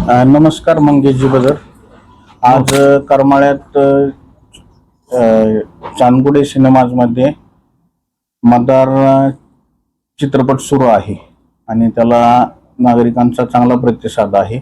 नमस्कार मंगेशजी बदर. आज करमाळ्यात चांदगुडे सिनेमाजमध्ये मदार चित्रपट सुरू आहे आणि त्याला नागरिकांचा चांगला प्रतिसाद आहे.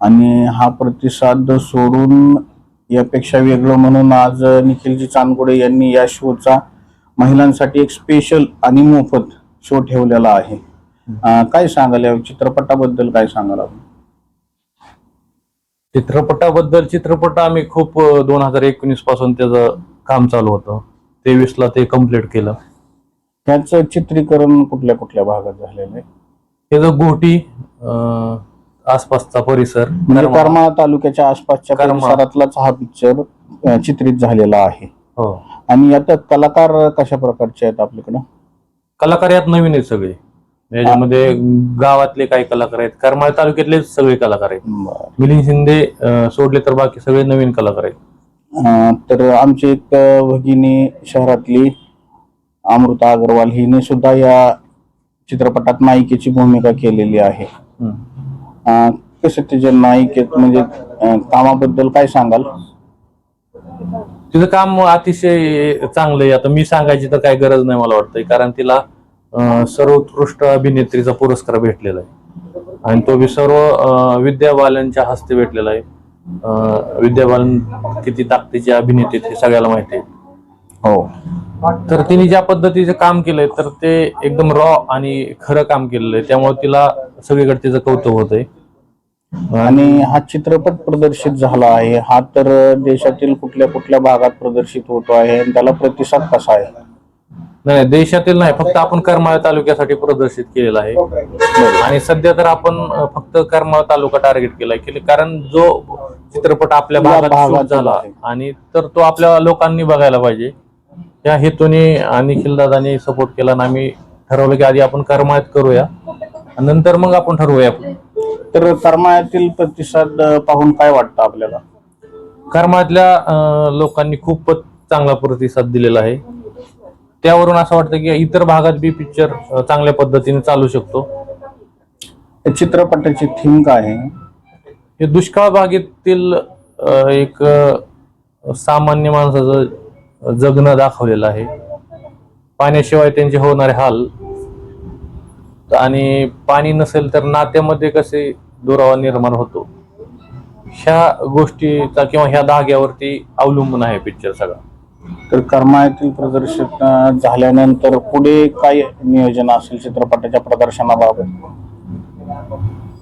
आणि हा प्रतिसाद सोडून यापेक्षा वेगळं म्हणून आज निखिलजी चांदगुडे यांनी या शोचा महिलांसाठी एक स्पेशल आणि मोफत शो ठेवलेला आहे. काय सांगाल या चित्रपटाबद्दल, काय सांगाल आपण? चित्रपट आम्ही खूप 2019 पासून त्याचं काम चालू होतं. 23 ला ते कम्प्लीट केलं. त्याचं चित्रीकरण कुठल्या कुठल्या भागात झालेलं आहे? त्याचं घोटी आसपासचा परिसर, म्हणजे करमाळा तालुक्याच्या आसपासच्या परिसरातलाच हा पिक्चर चित्रित झालेला आहे. हो. आणि यात कलाकार कशा प्रकारचे आहेत आपल्याकडे? कलाकार यात नवीन आहेत सगळे. याच्यामध्ये गावातले काही कलाकार आहेत, करमाळा तालुक्यातले सगळे कलाकार आहेत. मिलिंद शिंदे सोडले तर बाकी सगळे नवीन कलाकार आहेत. तर आमची एक भगिनी शहरातली अमृता अग्रवाल हिने सुद्धा या चित्रपटात नायिकेची भूमिका केलेली आहे. कसं तिच्या नायिकेत म्हणजे कामाबद्दल काय सांगाल? तिचं काम अतिशय चांगलं आहे. आता मी सांगायची तर काही गरज नाही मला वाटतंय, कारण तिला सर्वोत्कृष्ट अभिनेत्रीचा पुरस्कार भेटलेला आहे आणि तो सर्व विद्या बालनच्या हस्ते भेटलेला आहे. विद्या बालन किती ताकदीची अभिनेत्री हे सगळ्याला माहिती आहे. हो. तर तिने ज्या पद्धतीचं काम केलंय तर ते एकदम रॉ आणि खरं काम केलेलं आहे, त्यामुळे तिला सगळीकडे तिचं कौतुक होतंय. आणि हा चित्रपट प्रदर्शित झाला आहे, हा तर देशातील कुठल्या कुठल्या भागात प्रदर्शित होतो आहे आणि त्याला प्रतिसाद कसा आहे? नाही, देशातील नाही, फक्त आपण करमाळा तालुक्यासाठी प्रदर्शित केलेला आहे. आणि सध्या तर आपण फक्त करमाळा तालुका टार्गेट केलाय, कारण जो चित्रपट आपल्या भागात झाला आणि तर तो आपल्या लोकांनी बघायला पाहिजे या हेतूने निखिल दादांनी सपोर्ट केला आणि आम्ही ठरवलं की आधी आपण करमाळ्यात करूया नंतर मग आपण ठरवूया. तर करमाळ्यातील प्रतिसाद पाहून काय वाटतं आपल्याला? करमाळ्यातल्या लोकांनी खूपच चांगला प्रतिसाद दिलेला आहे. त्यावरून असं वाटतं की इतर भागात बी पिक्चर चांगल्या पद्धतीने चालू शकतो. चित्रपटाची थीम काय आहे? हे दुष्काळ भागातील एक सामान्य माणसाचं जगणं दाखवलेलं आहे. पाण्याशिवाय त्यांचे होणारे हाल आणि पाणी नसेल तर नात्यामध्ये कसे दुरावा निर्माण होतो ह्या गोष्टीचा किंवा ह्या धाग्यावरती अवलंबून आहे पिक्चर सगळा. तर करमाळ्यातील प्रदर्शन झाल्यानंतर पुढे काय नियोजन असेल चित्रपटाच्या प्रदर्शनाबाबत?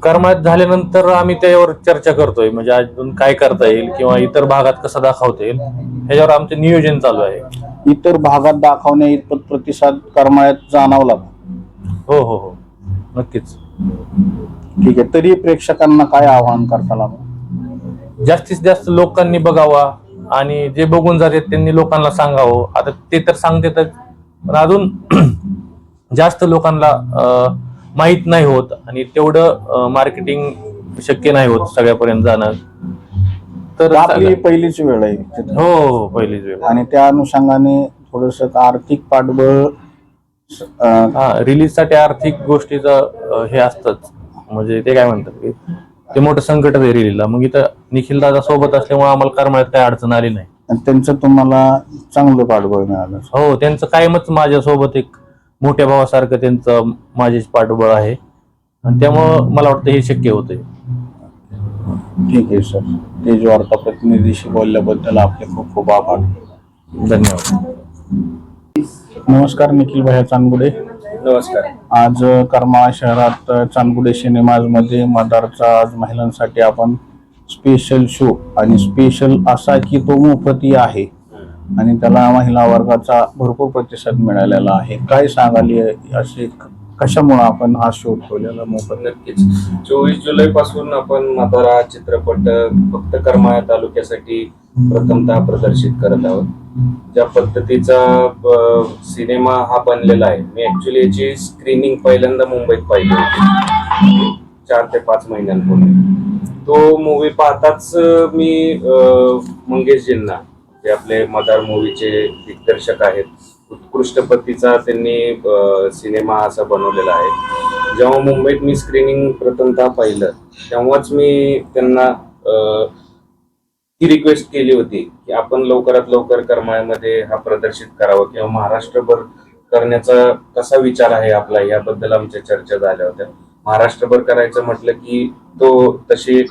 करमाळ्यात झाल्यानंतर आम्ही त्यावर चर्चा करतोय, म्हणजे अजून काय करता येईल किंवा इतर भागात कसं दाखवता येईल ह्याच्यावर आमचं नियोजन चालू आहे. इतर भागात दाखवण्या इतपत प्रतिसाद करमाळ्यात जाणवला? हो हो हो, नक्कीच. ठीक आहे. तरी प्रेक्षकांना काय आवाहन करताल? जास्तीत जास्त लोकांनी बघावा आणि जे बघून जातात त्यांनी लोकांना सांगावं. आता ते तर सांगतात पण अजून जास्त लोकांना माहित नाही होत आणि तेवढं मार्केटिंग शक्य नाही होत सगळ्यापर्यंत जाणं. तर आपली पहिलीच वेळ आहे. हो, पहिलीच वेळ. आणि त्या अनुषंगाने थोडस आर्थिक पाठबळ रिलीज साठी आर्थिक गोष्टीचं हे असतंच, म्हणजे ते काय म्हणतात की ते मोठं संकट आहे रिलीजला. मग इथं निखिल दादा सोबत असल्यामुळे आम्हाला करमाळ्यात काही अडचण आली नाही. त्यांचं तुम्हाला चांगलं पाठबळ मिळालं? हो, त्यांचं कायमच माझ्यासोबत एक मोठ्या भावासारखं त्यांचं माझेच पाठबळ आहे आणि त्यामुळं मला वाटतं हे शक्य होतंय. ठीक आहे सर. तेज वार्ता प्रतिनिधीशी बोलल्याबद्दल आपले खूप खूप आभार. धन्यवाद. नमस्कार निखिल भैया चांदगुडे. नमस्कार. आज करमाळा शहरात चांदगुडे सिनेमाज मध्ये मदारचा आज महिलांसाठी आपण स्पेशल शो, आणि स्पेशल असा की तो मोफती आहे आणि त्याला महिला वर्गाचा भरपूर प्रतिसाद मिळालेला आहे. काय सांगाल असे कशामुळे आपण हा शो ठेवलेला मोफत? नक्कीच 24 जुलै पासून आपण मदारा चित्रपट फक्त करमाळा तालुक्यासाठी प्रथमतः प्रदर्शित करत आहोत. ज्या पद्धतीचा सिनेमा हा बनलेला आहे, मी ऍक्च्युली याची स्क्रीनिंग पहिल्यांदा मुंबईत पाहिली होती 4 ते 5 महिन्यांपूर्वी. तो मूवी पाहताच मी मंगेशजींना, जे आपले मदार मूवीचे दिग्दर्शक आहेत, उत्कृष्ट पद्धतीचा त्यांनी सिनेमा असा बनवलेला आहे. जेव्हा मुंबईत मी स्क्रीनिंग प्रथमतः पाहिलं तेव्हाच मी त्यांना ही रिक्वेस्ट केली होती की आपण लवकरात लवकर करमाळ्यामध्ये हा प्रदर्शित करावा किंवा महाराष्ट्रभर करण्याचा कसा विचार आहे आपला, याबद्दल आमच्या चर्चा झाल्या होत्या. महाराष्ट्रभर करायचं म्हटलं की तो तशी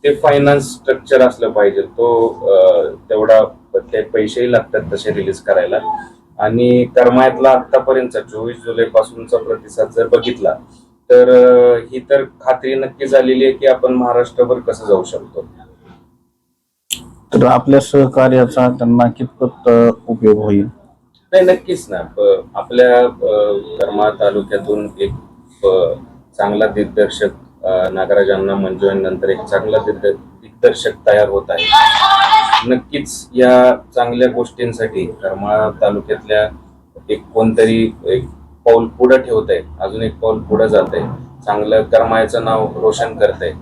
ते फायनान्स स्ट्रक्चर असलं पाहिजे, तो तेवढा ते पैसेही लागतात तसे रिलीज करायला. आणि करमाळ्यातला आतापर्यंतचा 24 जुलै पासूनचा प्रतिसाद जर बघितला तर ही तर खात्री नक्की झालेली आहे की आपण महाराष्ट्रभर कसं जाऊ शकतो. तर आपल्या सहकार्याचा त्यांना कितपत उपयोग होईल? नाही, नक्कीच ना. आपल्या करमाळा तालुक्यातून एक चांगला दिग्दर्शक नागराजांना मंजूरीनंतर एक चांगला दिग्दर्शक तयार होत आहे. नक्कीच या चांगल्या गोष्टींसाठी करमाळा तालुक्यातल्या एक कोणतरी एक पाऊल पुढे ठेवत आहे, अजून एक पाऊल पुढे जात आहे, चांगलं करमाळ्याचं नाव रोशन करत आहे,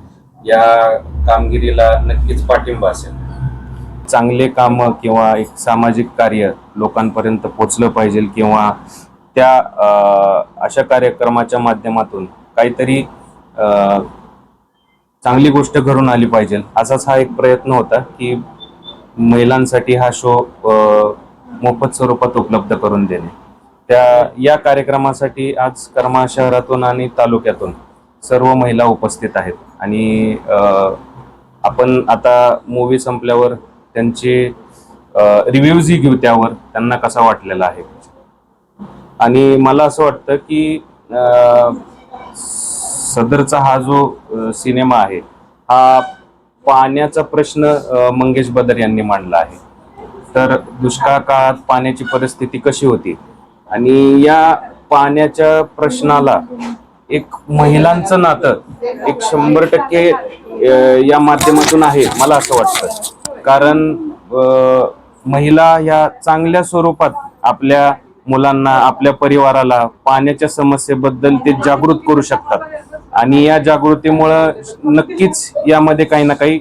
या कामगिरीला नक्कीच पाठिंबा असेल. चांगले कामं किंवा एक सामाजिक कार्य लोकांपर्यंत पोचलं पाहिजे किंवा त्या अशा कार्यक्रमाच्या माध्यमातून काहीतरी चांगली गोष्ट घडून आली पाहिजे, असाच हा एक प्रयत्न होता की महिलांसाठी हा शो मोफत स्वरूपात उपलब्ध करून देणे. या कार्यक्रमासाठी आज करमाळा शहरातून आणि तालुक्यातून सर्व महिला उपस्थित आहेत. आणि आपण आता मूवी संपल्यावर त्यांचे रिव्ह्यूजही घेऊ, त्यावर त्यांना कसा वाटलेला आहे. आणि मला असं वाटतं की सदरचा हा जो सिनेमा आहे हा पाण्याचा प्रश्न मंगेश बदर यांनी मांडला आहे. तर दुष्काळ काळात पाण्याची परिस्थिती कशी होती आणि या पाण्याच्या प्रश्नाला एक महिलांचं नातं एक 100% या माध्यमातून आहे मला असं वाटतं. कारण महिला ह्या चांगल्या स्वरूपात आपल्या मुलांना, आपल्या परिवाराला पाण्याच्या समस्येबद्दल ते जागृत करू शकतात आणि या जागृतीमुळे नक्कीच यामध्ये काही ना काही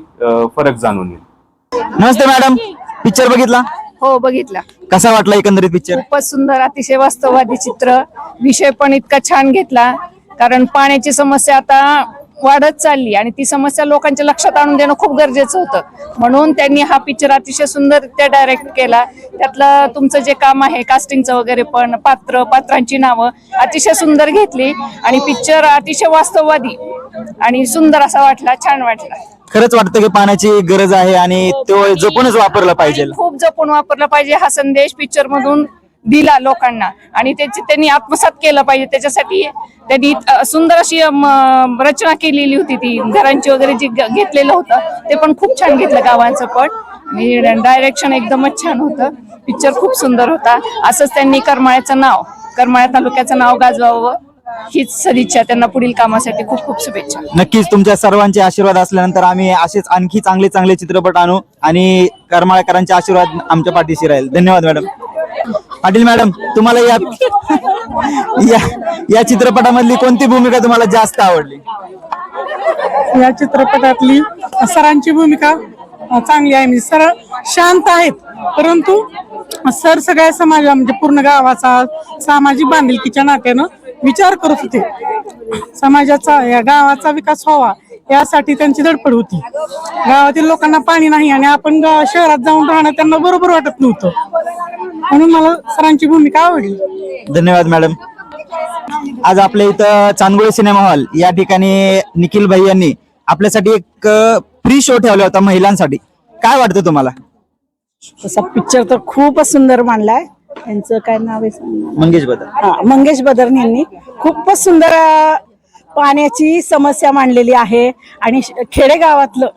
फरक जाणून येईल. नमस्ते मॅडम, पिक्चर बघितला? हो, बघितला. कसा वाटला एकंदरीत पिक्चर? खूपच सुंदर, अतिशय वास्तववादी चित्र, विषय पण इतका छान घेतला. कारण पाण्याची समस्या आता वाढत चालली आणि ती समस्या लोकांच्या लक्षात आणून देणं खूप गरजेचं होतं. म्हणून त्यांनी हा पिक्चर अतिशय सुंदर डायरेक्ट केला. त्यातलं तुमचं जे काम आहे कास्टिंगचं वगैरे पण पात्रांची नावं अतिशय सुंदर घेतली आणि पिक्चर अतिशय वास्तववादी आणि सुंदर असा वाटला, छान वाटला. खरंच वाटतं की पाण्याची गरज आहे आणि तो जपूनच वापरला पाहिजे, खूप जपून वापरला पाहिजे. हा संदेश पिक्चर मधून दिला लोकांना आणि त्यांनी आत्मसात केलं पाहिजे. त्याच्यासाठी त्यांनी सुंदर अशी रचना केलेली होती, ती घरांची वगैरे जे घेतलेलं होतं ते पण खूप छान घेतलं, गावांचं पण. आणि डायरेक्शन एकदमच छान होतं. पिक्चर खूप सुंदर होता. असंच त्यांनी करमाळा तालुक्याचं नाव गाजवावं हीच सदिच्छा. त्यांना पुढील कामासाठी खूप खूप शुभेच्छा. नक्कीच तुमच्या सर्वांचे आशीर्वाद असल्यानंतर आम्ही असेच आणखी चांगले चांगले चित्रपट आणू आणि करमाळकरांचे आशीर्वाद आमच्या पाठीशी राहील. धन्यवाद मॅडम. पाटील मॅडम, तुम्हाला या चित्रपटामधली कोणती भूमिका तुम्हाला जास्त आवडली? या चित्रपटातली सरांची भूमिका चांगली आहे. म्हणजे सर शांत आहेत, परंतु सर सगळ्या समाजा म्हणजे पूर्ण गावाचा सामाजिक बांधिलकीच्या नात्यानं विचार करत होते. समाजाचा, या गावाचा विकास व्हावा यासाठी त्यांची धडपड होती. गावातील लोकांना पाणी नाही आणि आपण शहरात जाऊन राहणं त्यांना बरोबर वाटत नव्हतं, म्हणून मला सरांची भूमिका आवडली. धन्यवाद मॅडम. आज आपल्या इथं चांदगुळे सिनेमा हॉल या ठिकाणी निखिल भाई यांनी आपल्यासाठी एक फ्री शो ठेवला होता महिलांसाठी. काय वाटतं तुम्हाला? तसा पिक्चर तर खूपच सुंदर मांडलाय. त्यांचं काय नाव आहे? मंगेश बदर. मंगेश बदर यांनी खूपच सुंदर पाण्याची समस्या मांडलेली आहे आणि खेडेगावातलं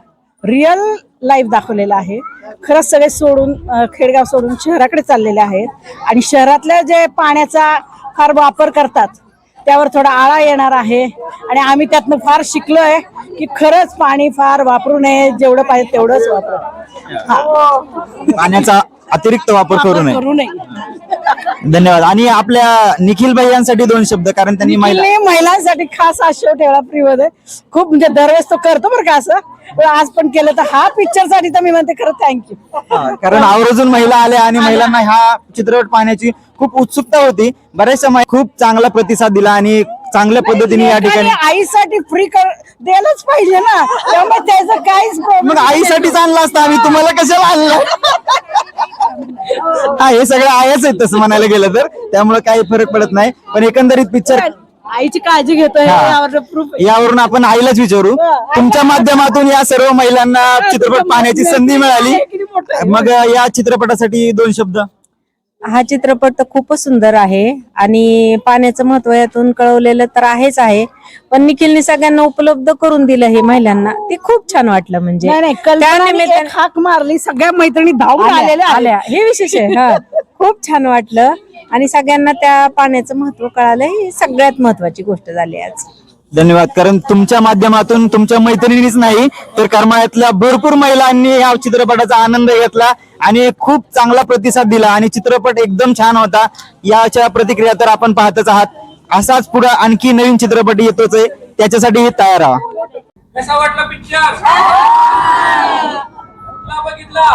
रिअल लाईफ दाखवलेलं आहे. खरंच सगळे सोडून खेडेगाव सोडून शहराकडे चाललेले आहेत आणि शहरातल्या जे पाण्याचा फार वापर करतात त्यावर थोडा आळा येणार आहे. आणि आम्ही त्यातनं फार शिकलोय की खरंच पाणी फार वापरू नये, जेवढं पाहिजे तेवढंच वापरू. पाण्याचा अतिरिक्त वापर करू नये. धन्यवाद. आणि आपल्या निखिल भाई यांसाठी 2 शब्द, कारण त्यांनी महिलांसाठी खास हा शो ठेवला फ्री मध्ये. खूप म्हणजे दरवेळेस तो करतो बरं का असं, पण आज पण केलं तर हा पिक्चर साठी तर मी म्हणते खरं थँक्यू. कारण आवर्जून महिला आल्या आणि महिलांना हा चित्रपट पाहण्याची खूप उत्सुकता होती. बऱ्याचशा खूप चांगला प्रतिसाद दिला आणि चांगल्या पद्धतीने या ठिकाणी आईसाठी फ्री द्यायलाच पाहिजे ना, त्यामुळे त्याचं काहीच problem मग आईसाठीच आणला असता आम्ही, तुम्हाला कशाला आणलं? हा, हे सगळं आयाच आहेत तसं म्हणायला गेलं तर, त्यामुळे काही फरक पडत नाही. पण एकंदरीत पिक्चर आईची काळजी घेतोय यावर प्रूफ यावरून आपण आईलाच विचारू. तुमच्या माध्यमातून या सर्व महिलांना चित्रपट पाहण्याची संधी मिळाली. मग या चित्रपटासाठी 2 शब्द. हा चित्रपट तर खूपच सुंदर आहे आणि पाण्याचं महत्व यातून कळवलेलं तर आहेच आहे, पण निखिलने सगळ्यांना उपलब्ध करून दिलं हे महिलांना, ते खूप छान वाटलं. म्हणजे नाही कल्पनाने एक हाक मारली, सगळ्या मैत्रिणी धावून आलेल्या आल्या, हे विशेष आहे. हा, खूप छान वाटलं आणि सगळ्यांना त्या पाण्याचं महत्व कळालं, ही सगळ्यात महत्वाची गोष्ट झाली आज. धन्यवाद. कारण तुमच्या माध्यमातून तुमच्या मैत्रिणीच नाही तर करमाळ्यातल्या भरपूर महिलांनी या चित्रपटाचा आनंद घेतला आणि खूप चांगला प्रतिसाद दिला आणि चित्रपट एकदम छान होता. याच्या प्रतिक्रिया तर आपण पाहतच आहात. असाच पुढे आणखी नवीन चित्रपट येतोच आहे, त्याच्यासाठी तयार राहा. कसा वाटला पिक्चर? बघितला